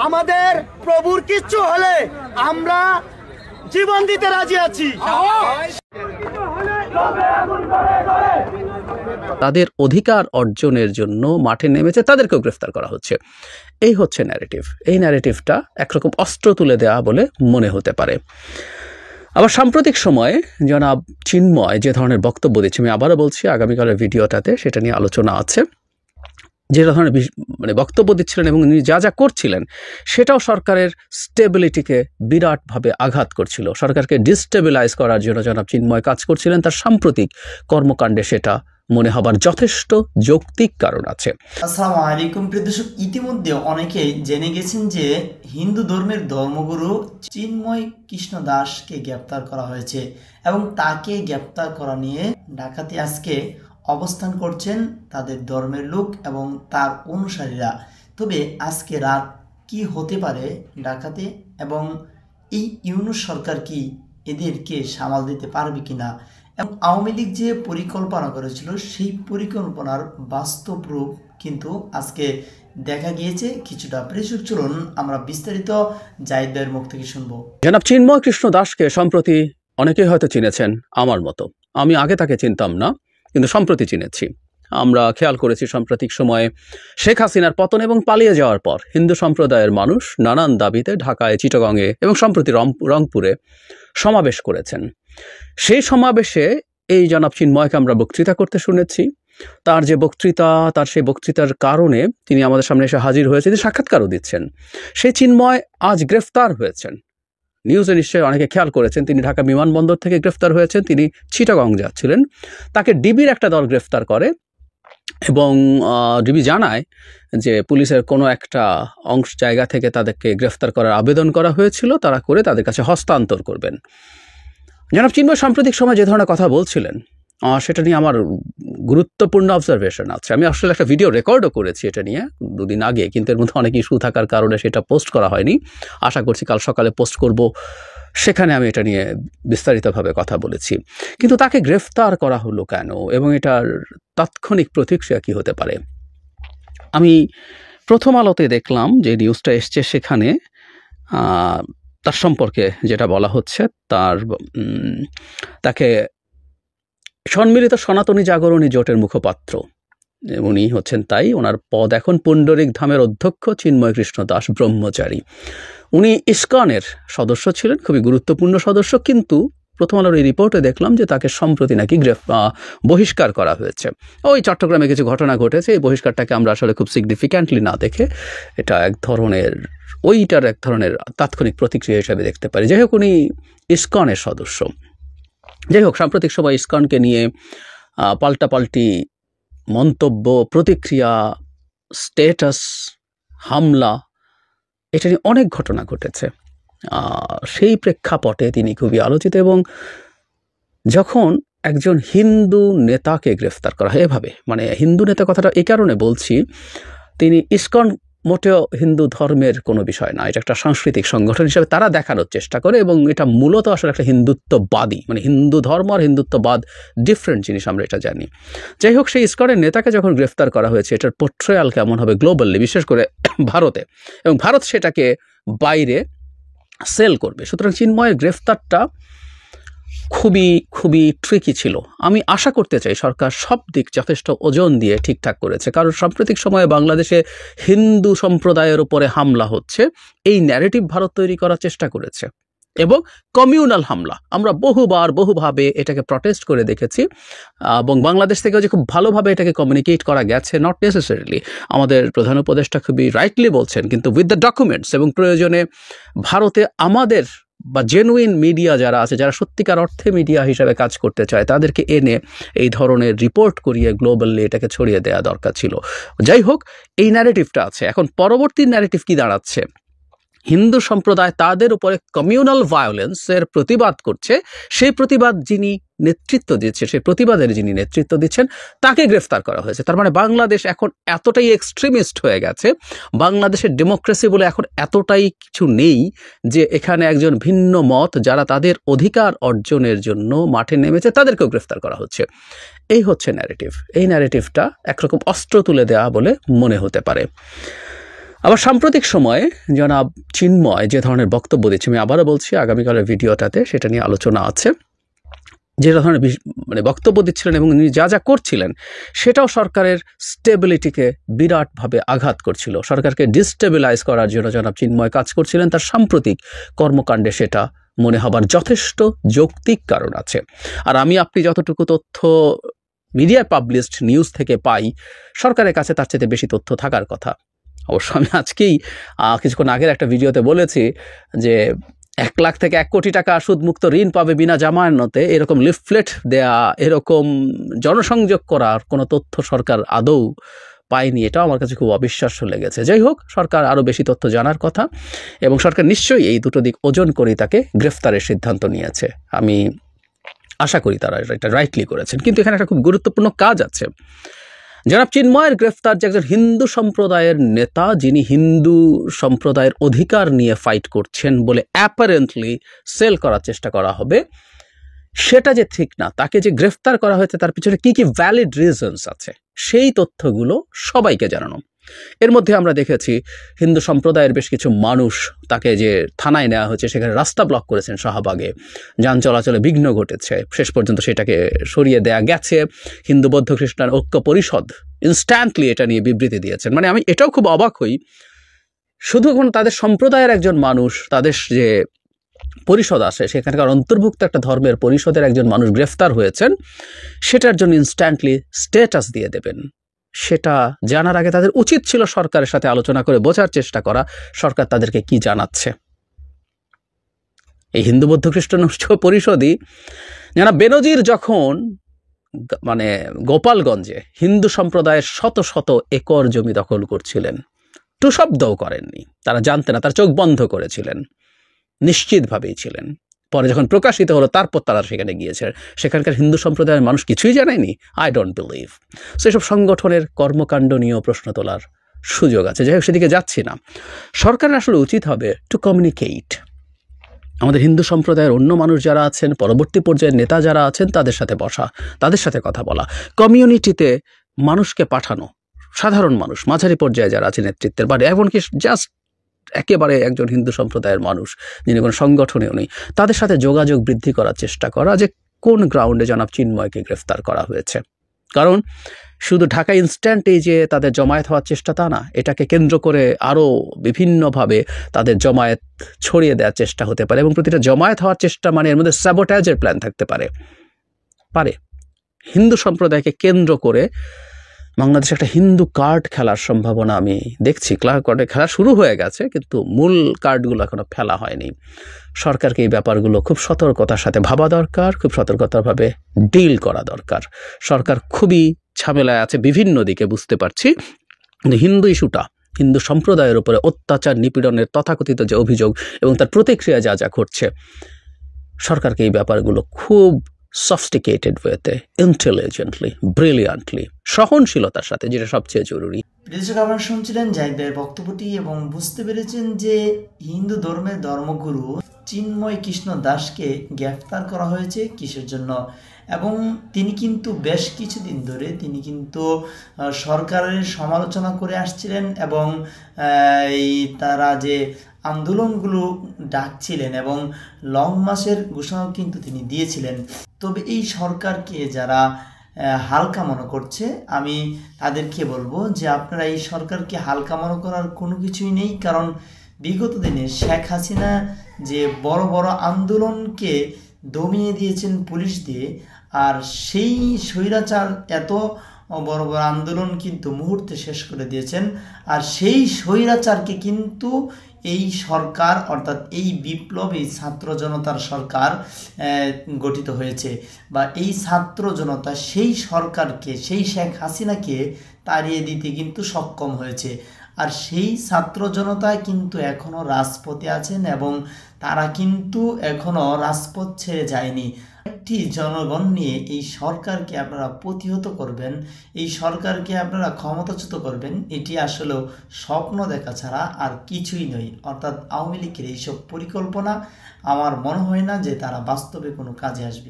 আমাদের প্রভুর কিচ্ছু হলে আমরা জীবন দিতে রাজি আছি। তাদের অধিকার অর্জনের জন্য মাঠে নেমেছে, তাদেরকেও গ্রেফতার করা হচ্ছে। এই হচ্ছে ন্যারেটিভ। এই ন্যারেটিভটা একরকম অস্ত্র তুলে দেওয়া বলে মনে হতে পারে। আবার সাম্প্রতিক সময়ে জনাব চিন্ময় যে ধরনের বক্তব্য দিচ্ছে, আমি আবারও বলছি, আগামীকালের ভিডিওটাতে সেটা নিয়ে আলোচনা আছে, যে ধরনের বক্তব্য দিচ্ছিলেন এবং উনি যা যা করছিলেন সেটাও সরকারের স্টেবিলিটিকে বিরাটভাবে আঘাত করছিল। সরকারকে ডিস্টেবিলাইজ করার জন্য জনাব চিন্ময় কাজ করছিলেন। তার সাম্প্রতিক কর্মকাণ্ডে সেটা মনে হবার যথেষ্ট যৌক্তিক কারণ আছে। আসসালামু আলাইকুম প্রিয় দর্শক, ইতিমধ্যে অনেকেই জেনে গেছেন যে হিন্দু ধর্মের ধর্মগুরু চিন্ময় কৃষ্ণ দাসকে গ্রেপ্তার করা হয়েছে এবং তাকে গ্রেপ্তার করা নিয়ে ঢাকাতে আজকে অবস্থান করছেন তাদের ধর্মের লোক এবং তার অনুসারীরা। তবে আজকে রাত কি হতে পারে ঢাকাতে, এবং এই ইউনূস সরকার কি এদেরকে সামাল দিতে পারবে কিনা, এবং আওয়ামী লীগ যে পরিকল্পনা করেছিল সেই পরিকল্পনার বাস্তব রূপ কিন্তু আজকে দেখা গিয়েছে কিছুটা। প্রেসুক চলুন আমরা বিস্তারিত জাহিদ ভাইয়ের মুখ থেকে শুনবো। জনাব চিন্ময় কৃষ্ণ দাসকে সম্প্রতি অনেকেই হয়তো চিনেছেন, আমার মতো। আমি আগে তাকে চিনতাম না, কিন্তু সম্প্রতি চিনেছি। আমরা খেয়াল করেছি সাম্প্রতিক সময়ে শেখ হাসিনার পতন এবং পালিয়ে যাওয়ার পর হিন্দু সম্প্রদায়ের মানুষ নানান দাবিতে ঢাকায়, চিটাগংয়ে এবং সম্প্রতি রংপুরে সমাবেশ করেছেন। সেই সমাবেশে এই জনাব চিন্ময়কে আমরা বক্তৃতা করতে শুনেছি। তার যে বক্তৃতা, তার সেই বক্তৃতার কারণে তিনি আমাদের সামনে এসে হাজির হয়েছে, তিনি সাক্ষাৎকারও দিচ্ছেন। সেই চিন্ময় আজ গ্রেফতার হয়েছেন। নিউজে নিশ্চয়ই অনেকে খেয়াল করেছেন, তিনি ঢাকা বিমানবন্দর থেকে গ্রেফতার হয়েছেন। তিনি চিটাগং যাচ্ছিলেন। তাকে ডিবির একটা দল গ্রেফতার করে এবং ডিবি জানায় যে পুলিশের কোনো একটা জায়গা থেকে তাদেরকে গ্রেফতার করার আবেদন করা হয়েছিল, তারা করে তাদের কাছে হস্তান্তর করবেন। জনাব চিন্ময় সাম্প্রতিক সময় যে ধরনের কথা বলছিলেন সেটা নিয়ে আমার গুরুত্বপূর্ণ অবজারভেশন আছে। আমি আসলে একটা ভিডিও রেকর্ডও করেছি এটা নিয়ে দুদিন আগে, কিন্তু এর মধ্যে অনেক ইস্যু থাকার কারণে সেটা পোস্ট করা হয়নি। আশা করছি কাল সকালে পোস্ট করব, সেখানে আমি এটা নিয়ে বিস্তারিতভাবে কথা বলেছি। কিন্তু তাকে গ্রেফতার করা হলো কেন এবং এটার তাৎক্ষণিক প্রতিক্রিয়া কী হতে পারে? আমি প্রথম আলোতে দেখলাম যে নিউজটা এসছে, সেখানে তার সম্পর্কে যেটা বলা হচ্ছে, তাকে সম্মিলিত সনাতনী জাগরণী জোটের মুখপাত্র উনি হচ্ছেন, তাই ওনার পদ এখন পুণ্ডরিক ধামের অধ্যক্ষ চিন্ময় কৃষ্ণ দাস ব্রহ্মচারী। উনি ইসকনের সদস্য ছিলেন, খুবই গুরুত্বপূর্ণ সদস্য, কিন্তু প্রথম আলোর এই রিপোর্টে দেখলাম যে তাকে সম্প্রতি নাকি বহিষ্কার করা হয়েছে। ওই চট্টগ্রামে কিছু ঘটনা ঘটেছে, এই বহিষ্কারটাকে আমরা আসলে খুব সিগনিফিক্যান্টলি না দেখে এটা এক ধরনের তাৎক্ষণিক প্রতিক্রিয়া হিসেবে দেখতে পারি। যাই হোক, উনি ইসকনের সদস্য। যাই হোক, সাম্প্রতিক সময় ইসকনকে নিয়ে পাল্টাপাল্টি মন্তব্য, প্রতিক্রিয়া, স্ট্যাটাস, হামলা, এটা নিয়ে অনেক ঘটনা ঘটেছে। সেই প্রেক্ষাপটে তিনি খুবই আলোচিত। এবং যখন একজন হিন্দু নেতাকে গ্রেফতার করা হয় এভাবে, হিন্দু নেতা কথাটা এই কারণে বলছি, তিনি ইসকন মোটেও হিন্দু ধর্মের কোনো বিষয় না, এটা একটা সাংস্কৃতিক সংগঠন হিসেবে তারা দেখানোর চেষ্টা করে, এবং এটা মূলত আসলে একটা হিন্দুত্ববাদী, হিন্দু ধর্ম আর হিন্দুত্ববাদ ডিফারেন্ট জিনিস, আমরা এটা জানি। যাই হোক, সেই ইসকনের নেতাকে যখন গ্রেফতার করা হয়েছে, এটার পোর্ট্রেয়াল কেমন হবে গ্লোবালি, বিশেষ করে ভারতে, এবং ভারত সেটাকে বাইরে সেল করবে। সুতরাং চিন্ময়ের গ্রেফতারটা খুবই খুবই ট্রিকি ছিল। আমি আশা করতে চাই সরকার সব দিক যথেষ্ট ওজন দিয়ে ঠিকঠাক করেছে, কারণ সাম্প্রতিক সময়ে বাংলাদেশে হিন্দু সম্প্রদায়ের উপরে হামলা হচ্ছে, এই ন্যারেটিভ ভারত তৈরি করার চেষ্টা করেছে, এবং কমিউনাল হামলা আমরা বহুভাবে এটাকে প্রটেস্ট করে দেখেছি, এবং বাংলাদেশ থেকেও যে খুব ভালোভাবে এটাকে কমিউনিকেট করা গেছে, নট নেসেসারিলি। আমাদের প্রধান উপদেষ্টা খুবই রাইটলি বলছেন, কিন্তু উইথ দ্য ডকুমেন্টস, এবং প্রয়োজনে ভারতে আমাদের বা জেনুইন মিডিয়া যারা আছে, যারা সত্যিকার অর্থে মিডিয়া হিসাবে কাজ করতে চায়, তাদেরকে এনে এই ধরনের রিপোর্ট করিয়ে গ্লোবালি এটাকে ছড়িয়ে দেওয়া দরকার ছিল। যাই হোক, এই ন্যারেটিভটা আছে। এখন পরবর্তী ন্যারেটিভ কি দাঁড়াচ্ছে? হিন্দু সম্প্রদায় তাদের উপরে কমিউনাল ভায়োলেন্সের প্রতিবাদ করছে, সেই প্রতিবাদ যিনি নেতৃত্ব দিচ্ছে, সেই প্রতিবাদের যিনি নেতৃত্ব দিচ্ছেন, তাকে গ্রেফতার করা হয়েছে। তার বাংলাদেশ এখন এতটাই এক্সট্রিমিস্ট হয়ে গেছে, বাংলাদেশের ডেমোক্রেসি বলে এখন এতটাই কিছু নেই যে এখানে একজন ভিন্ন মত যারা তাদের অধিকার অর্জনের জন্য মাঠে নেমেছে, তাদেরকেও গ্রেফতার করা হচ্ছে। এই হচ্ছে ন্যারেটিভ। এই ন্যারেটিভটা একরকম অস্ত্র তুলে দেওয়া বলে মনে হতে পারে। আবার সাম্প্রতিক সময়ে জনাব চিন্ময় যে ধরনের বক্তব্য দিচ্ছে, আমি আবারও বলছি আগামীকালের ভিডিওটাতে সেটা নিয়ে আলোচনা আছে, যে ধরনের মানে বক্তব্য দিচ্ছিলেন এবং উনি যা যা করছিলেন সেটাও সরকারের স্টেবিলিটিকে বিরাটভাবে আঘাত করছিল। সরকারকে ডিস্টেবিলাইজ করার জন্য জনাব চিন্ময় কাজ করছিলেন। তার সাম্প্রতিক কর্মকাণ্ডে সেটা মনে হবার যথেষ্ট যৌক্তিক কারণ আছে। আর আপনি যতটুকু তথ্য মিডিয়া পাবলিশড নিউজ থেকে পাই, সরকারের কাছে তার চেয়ে বেশি তথ্য থাকার কথা। অবশ্য আমি আজকেই কিছুক্ষণ আগের একটা ভিডিওতে বলেছি যে 1 লাখ থেকে 1 কোটি টাকা সুদমুক্ত ঋণ পাবে বিনা জামানতে, এরকম লিফলেট দেয়া, এরকম জনসংযোগ করার কোনো তথ্য সরকার আদৌ পায়নি। এটাও আমার কাছে খুব অবিশ্বাস্য লেগেছে। যাই হোক, সরকার আরও বেশি তথ্য জানার কথা এবং সরকার নিশ্চয়ই এই দুটো দিক ওজন করে তাকে গ্রেফতারের সিদ্ধান্ত নিয়েছে। আমি আশা করি তারা এটা রাইটলি করেছেন। কিন্তু এখানে একটা খুব গুরুত্বপূর্ণ কাজ আছে। জনাব চিন্ময়ের গ্রেফতার যে একজন হিন্দু সম্প্রদায়ের নেতা, যিনি হিন্দু সম্প্রদায়ের অধিকার নিয়ে ফাইট করছেন বলে অ্যাপারেন্টলি সেল করার চেষ্টা করা হবে, সেটা যে ঠিক না। তাকে যে গ্রেফতার করা হয়েছে তার পিছনে কি কি ভ্যালিড রিজনস আছে সেই তথ্যগুলো সবাইকে জানানো। এর মধ্যে আমরা দেখেছি হিন্দু সম্প্রদায়ের বেশ কিছু মানুষ, তাকে যে থানায় নেওয়া হয়েছে সেখানে রাস্তা ব্লক করেছেন শাহবাগে, যান চলাচলে বিঘ্ন ঘটেছে, শেষ পর্যন্ত সেটাকে সরিয়ে দেয়া গেছে। হিন্দু বৌদ্ধ খ্রিস্টান ঐক্য পরিষদ ইনস্ট্যান্টলি এটা নিয়ে বিবৃতি দিয়েছেন। মানে আমি এটাও খুব অবাক হই, শুধু তাদের সম্প্রদায়ের একজন মানুষ, তাদের যে পরিষদ আসে সেখানকার অন্তর্ভুক্ত একটা ধর্মের পরিষদের একজন মানুষ গ্রেফতার হয়েছেন, সেটার জন্য ইনস্ট্যান্টলি স্ট্যাটাস দিয়ে দেবেন। সেটা জানার আগে তাদের উচিত ছিল সরকারের সাথে আলোচনা করে বোঝার চেষ্টা করা সরকার তাদেরকে কি জানাচ্ছে। এই হিন্দু বৌদ্ধ খ্রিস্টান পরিষদই যারা বেনজির যখন মানে গোপালগঞ্জে হিন্দু সম্প্রদায়ের শত শত একর জমি দখল করছিলেন, টু শব্দও করেননি, তারা জানতেন না, তার চোখ বন্ধ করেছিলেন, নিশ্চিতভাবেই ছিলেন। পরে যখন প্রকাশিত হলো তারপর তারা সেখানে গিয়েছে। সেখানকার হিন্দু সম্প্রদায়ের মানুষ কিছুই জানায়নি? I don't believe. সেসব সংগঠনের কর্মকাণ্ড নিয়েও প্রশ্ন তোলার সুযোগ আছে। যাই হোক, সেদিকে যাচ্ছি না। সরকারের আসলে উচিত হবে টু কমিউনিকেট। আমাদের হিন্দু সম্প্রদায়ের অন্য মানুষ যারা আছেন, পরবর্তী পর্যায়ের নেতা যারা আছেন, তাদের সাথে বসা, তাদের সাথে কথা বলা, কমিউনিটিতে মানুষকে পাঠানো, সাধারণ মানুষ, মাঝারি পর্যায়ে যারা আছে নেতৃত্বের বাড়ি, এমনকি জাস্ট একেবারে একজন হিন্দু সম্প্রদায়ের মানুষ যিনি কোনো সংগঠনেও নেই, তাদের সাথে যোগাযোগ বৃদ্ধি করার চেষ্টা করা যে কোন গ্রাউন্ডে জনাব চিন্ময়কে গ্রেফতার করা হয়েছে। কারণ শুধু ঢাকা ইনস্ট্যান্টেই যে তাদের জমায়েত হওয়ার চেষ্টা তা না, এটাকে কেন্দ্র করে আরও বিভিন্নভাবে তাদের জমায়েত ছড়িয়ে দেওয়ার চেষ্টা হতে পারে এবং প্রতিটা জমায়েত হওয়ার চেষ্টা মানে এর মধ্যে স্যাবোটাজের প্ল্যান থাকতে পারে। হিন্দু সম্প্রদায়কে কেন্দ্র করে বাংলাদেশে একটা হিন্দু কার্ড খেলার সম্ভাবনা আমি দেখছি। কার্ডে খেলা শুরু হয়ে গেছে, কিন্তু মূল কার্ডগুলো এখনো ফেলা হয়নি। সরকারকে এই ব্যাপারগুলো খুব সতর্কতার সাথে ভাবা দরকার, খুব সতর্কতাভাবে ডিল করা দরকার। সরকার খুবই ঝামেলায় আছে বিভিন্ন দিকে, বুঝতে পারছি। হিন্দু ইস্যুটা, হিন্দু সম্প্রদায়ের উপরে অত্যাচার নিপীড়নের তথাকথিত যে অভিযোগ এবং তার প্রতিক্রিয়া যা যা ঘটছে, সরকারকে এই ব্যাপারগুলো খুব সফিস্টিকেটেড ওয়েতে, ইন্টেলিজেন্টলি, ব্রিলিয়ান্টলি, সহনশীলতার সাথে, যেটা সবচেয়ে জরুরি। দর্শক, আপনারা শুনছিলেন জাহিদ ভাইয়ের বক্তব্যটি এবং বুঝতে পেরেছেন যে হিন্দু ধর্মের ধর্মগুরু চিন্ময় কৃষ্ণ দাসকে গ্রেফতার করা হয়েছে কিসের জন্য। এবং তিনি কিন্তু বেশ কিছুদিন ধরে তিনি কিন্তু সরকারের সমালোচনা করে আসছিলেন এবং তারা যে আন্দোলনগুলো ডাকছিলেন এবং লং মার্চের ঘোষণাও কিন্তু তিনি দিয়েছিলেন। তবে এই সরকারকে যারা হালকা মনে করছে, আমি তাদেরকে বলবো যে আপনারা এই সরকারকে হালকা মনে করার কোনো কিছুই নেই। কারণ বিগত দিনে শেখ হাসিনা যে বড় বড় আন্দোলনকে দমিয়ে দিয়েছেন পুলিশ দিয়ে, আর সেই স্বৈরাচার এত বড় বড় আন্দোলন কিন্তু মুহূর্তে শেষ করে দিয়েছেন। আর সেই স্বৈরাচারকে কিন্তু এই সরকার, অর্থাৎ এই বিপ্লব, এই ছাত্র জনতার সরকার গঠিত হয়েছে, বা এই ছাত্র জনতা সেই সরকারকে, সেই শেখ হাসিনাকে তাড়িয়ে দিতে কিন্তু সক্ষম হয়েছে। আর সেই ছাত্র জনতা কিন্তু এখনও রাজপথে আছেন এবং তারা কিন্তু এখনও রাজপথ ছেড়ে যায়নি। একটি জনগণ নিয়ে এই সরকারকে আপনারা প্রতিহত করবেন, এই সরকারকে আপনারা ক্ষমতাচ্যুত করবেন, এটি আসলেও স্বপ্ন দেখা ছাড়া আর কিছুই নয়। অর্থাৎ আওয়ামী লীগের এইসব পরিকল্পনা আমার মনে হয় না যে তারা বাস্তবে কোনো কাজে আসবে।